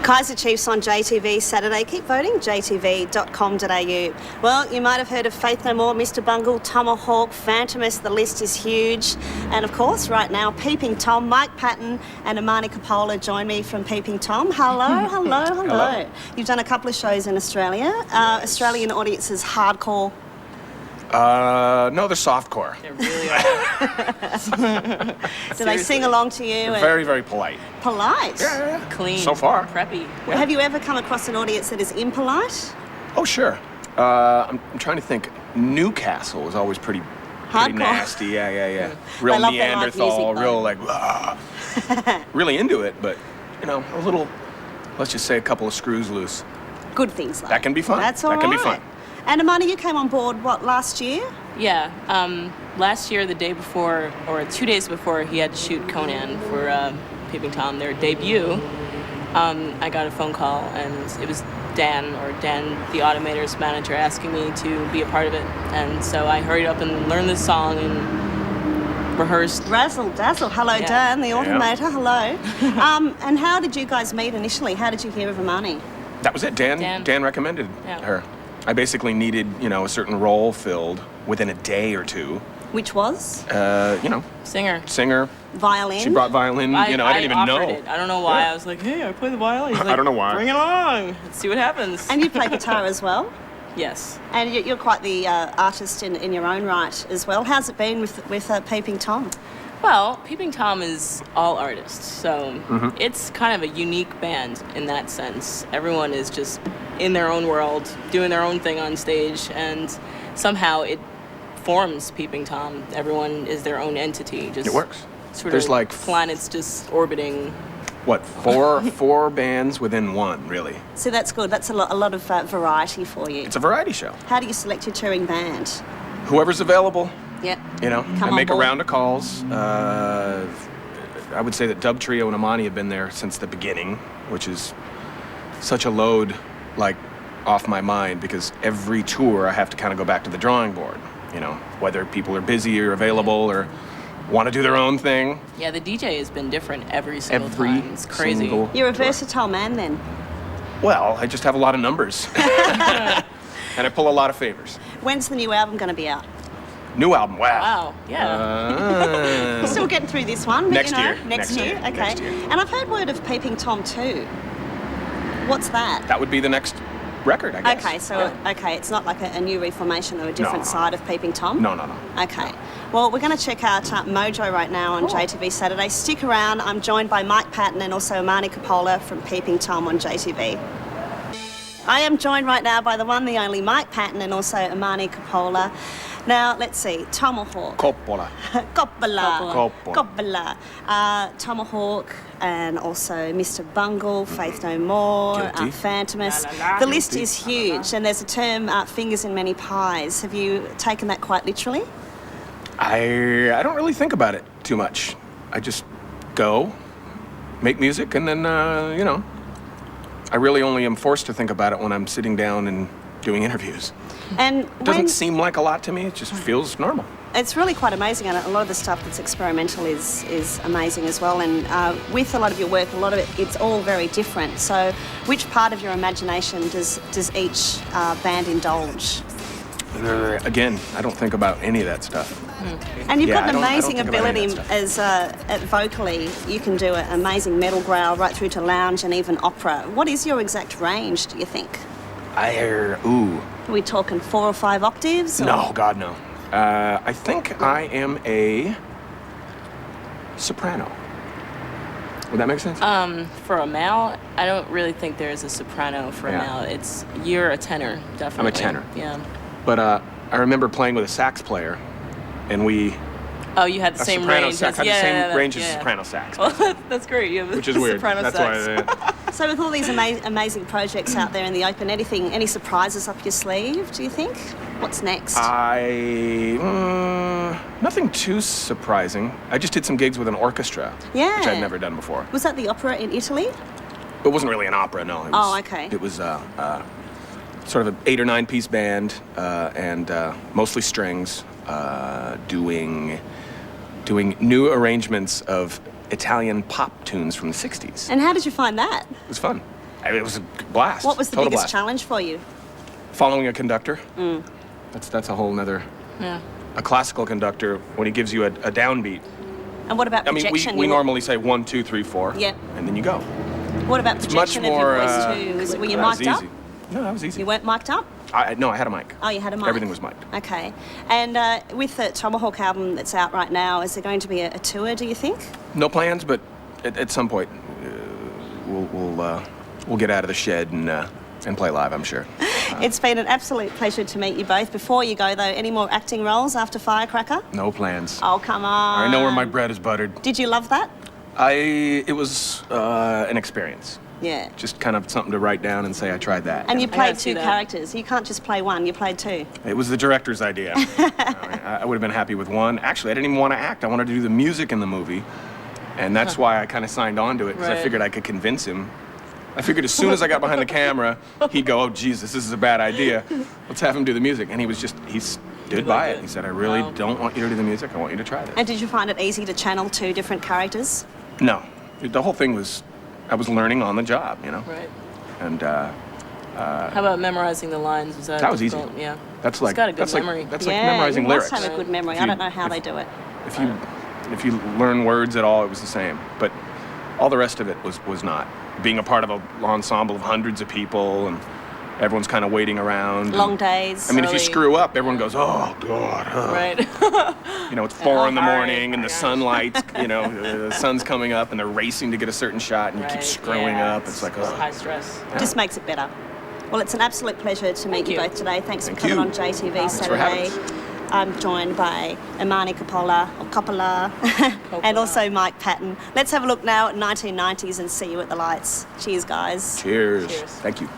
Kaiser Chiefs on JTV Saturday. Keep voting, jtv.com.au. Well, you might have heard of Faith No More, Mr Bungle, Tomahawk, Phantomus. The list is huge. And of course, right now, Peeping Tom, Mike Patton and Amani Coppola join me from Peeping Tom. Hello, hello, hello. Hello. You've done a couple of shows in Australia. Yes. Australian audiences hardcore. No, they're softcore. They really are. Do they sing along to you? They're very, very polite. Polite? Yeah. Clean. So far. Preppy. Yeah. Have you ever come across an audience that is impolite? Oh, sure. I'm trying to think. Newcastle was always pretty Hardcore. nasty. Yeah. They Real love their live Neanderthal, music, real though. like, really into it, but, you know, a little, let's just say a couple of screws loose. Good things, though. That can be fun. That's all That can be right. fun. And Amani, you came on board, what, last year? Yeah. Last year, the day before, or 2 days before, he had to shoot Conan for Peeping Tom, their debut. I got a phone call, and it was Dan, the Automator's manager, asking me to be a part of it. And so I hurried up and learned this song and rehearsed. Razzle dazzle. Hello, Yeah. Dan, the Yeah. Automator. Hello. And how did you guys meet initially? How did you hear of Amani? That was it. Dan recommended her. I basically needed, you know, a certain role filled within a day or two. Which was? You know, Singer. Violin. she brought violin. I didn't even know. Offered it. I don't know why. Yeah. I was like, hey, I play the violin. He's I like, don't know why. Bring it along. Let's see what happens. And you play guitar as well? Yes. And you're quite the artist in your own right as well. How's it been with Peeping Tom? Well, Peeping Tom is all artists, so it's kind of a unique band in that sense. Everyone is just in their own world, doing their own thing on stage, and somehow it forms Peeping Tom. Everyone is their own entity. Just It works. Sort There's of like planets just orbiting. What, four bands within one, really? So that's good. That's a lot of variety for you. It's a variety show. How do you select your touring band? Whoever's available, Yep. you know, Come I on make a board. round of calls. I would say that Dub Trio and Amani have been there since the beginning, which is such a load, like, off my mind, because every tour I have to kind of go back to the drawing board, you know, whether people are busy or available or want to do their own thing. Yeah, the DJ has been different every single Every time. It's crazy. single You're a tour. versatile man then. Well, I just have a lot of numbers. And I pull a lot of favors. When's the new album going to be out? New album, wow. Wow, yeah. We're still getting through this one, but Next you know, year. next Next year. year. Okay. Next year. And I've heard word of Peeping Tom too. What's that? That would be the next record, I guess. Okay, so Yeah. it's not like a new reformation or a different No. side of Peeping Tom? No. Okay. Well, we're going to check out Mojo right now on JTV Saturday. Stick around. I'm joined by Mike Patton and also Amani Coppola from Peeping Tom on JTV. I am joined right now by the one, the only Mike Patton and also Amani Coppola. Now, let's see. Tomahawk. Coppola. Coppola. Tomahawk and also Mr Bungle, Faith No More, Guilty. Phantomus. La, la, la. The list Guilty. is huge, and there's a term, fingers in many pies. Have you taken that quite literally? I don't really think about it too much. I just go, make music, and then, you know, I really only am forced to think about it when I'm sitting down and doing interviews. And It doesn't seem like a lot to me. It just feels normal. it's really quite amazing, and a lot of the stuff that's experimental is amazing as well. And with a lot of your work, a lot of it, it's all very different. So, which part of your imagination does each band indulge? Again, I don't think about any of that stuff. And you've Yeah, got an I don't amazing think about any ability of that as vocally. You can do an amazing metal growl right through to lounge and even opera. What is your exact range, do you think? Are we talking 4 or 5 octaves? Or? No, God, no. I think I am a soprano. Would that make sense? For a male, I don't really think there's a soprano for a Yeah. male. You're a tenor, definitely. tenor. Yeah. But I remember playing with a sax player, and we Oh, you had the same soprano range. sax. as- I had the same yeah, range as yeah. soprano sax, Well, that's great. You have which is the weird. soprano That's sax. why. So with all these amazing projects out there in the open, any surprises up your sleeve, do you think? What's next? Nothing too surprising. I just did some gigs with an orchestra, Yeah. which I'd never done before. Was that the opera in Italy? It wasn't really an opera, no. It was, Oh, okay. It was sort of an 8 or 9 piece band, and mostly strings, doing new arrangements of Italian pop tunes from the 60s. And how did you find that? It was fun. It was a blast. What was the Total biggest blast. challenge for you? Following a conductor. That's a whole nother. Yeah. A classical conductor, when he gives you a downbeat. And what about I mean, projection? we normally say 1, 2, 3, 4. Yeah. And then you go. What about Much projection of more. your voice too? Were you that was mic'd up? easy. No, that was easy. You weren't mic'd up? No, I had a mic. Oh, you had a mic. Everything was mic'd. Okay. And with the Tomahawk album that's out right now, is there going to be a tour, do you think? No plans, but at some point we'll get out of the shed and play live, I'm sure. It's been an absolute pleasure to meet you both. Before you go, though, any more acting roles after Firecracker? No plans. Oh, come on. I know where my bread is buttered. Did you love that? It was an experience. Yeah. Just kind of something to write down and say I tried that. And you I gotta played see two that. characters. You can't just play one, you played two. It was the director's idea. I would have been happy with one. Actually, I didn't even want to act. I wanted to do the music in the movie. And that's why I kind of signed on to it, because I Right. figured I could convince him. I figured as soon as I got behind the camera, he'd go, oh, Jesus, this is a bad idea. Let's have him do the music. And he stood by it. He said, I really Wow. don't want you to do the music. I want you to try this. And did you find it easy to channel two different characters? No. The whole thing was, I was learning on the job, you know? Right. And How about memorizing the lines? Was that that was easy. difficult? Yeah. That's like, He's got a good that's memory. like, that's like Yeah, memorizing you must lyrics. have a good memory. If I you- don't know how they do it. If you learn words at all, it was the same. But all the rest of it was not. Being a part of an ensemble of hundreds of people and everyone's kind of waiting around. Long and, days. I mean, if you Early. screw up, everyone goes, oh, God. Right. You know, it's 4 in the Hurry, morning and the hurry. sunlight's, you know, the sun's coming up and they're racing to get a certain shot and you keep Right, screwing yeah, up. It's like, it's oh. high stress. Just makes it better. Well, it's an absolute pleasure to meet Thank you you. both today. Thanks Thank for coming you. on JTV Thanks for having Saturday. us. I'm joined by Imani Coppola, and also Mike Patton. Let's have a look now at 1990s and see you at the lights. Cheers, guys. Cheers. Cheers. Thank you.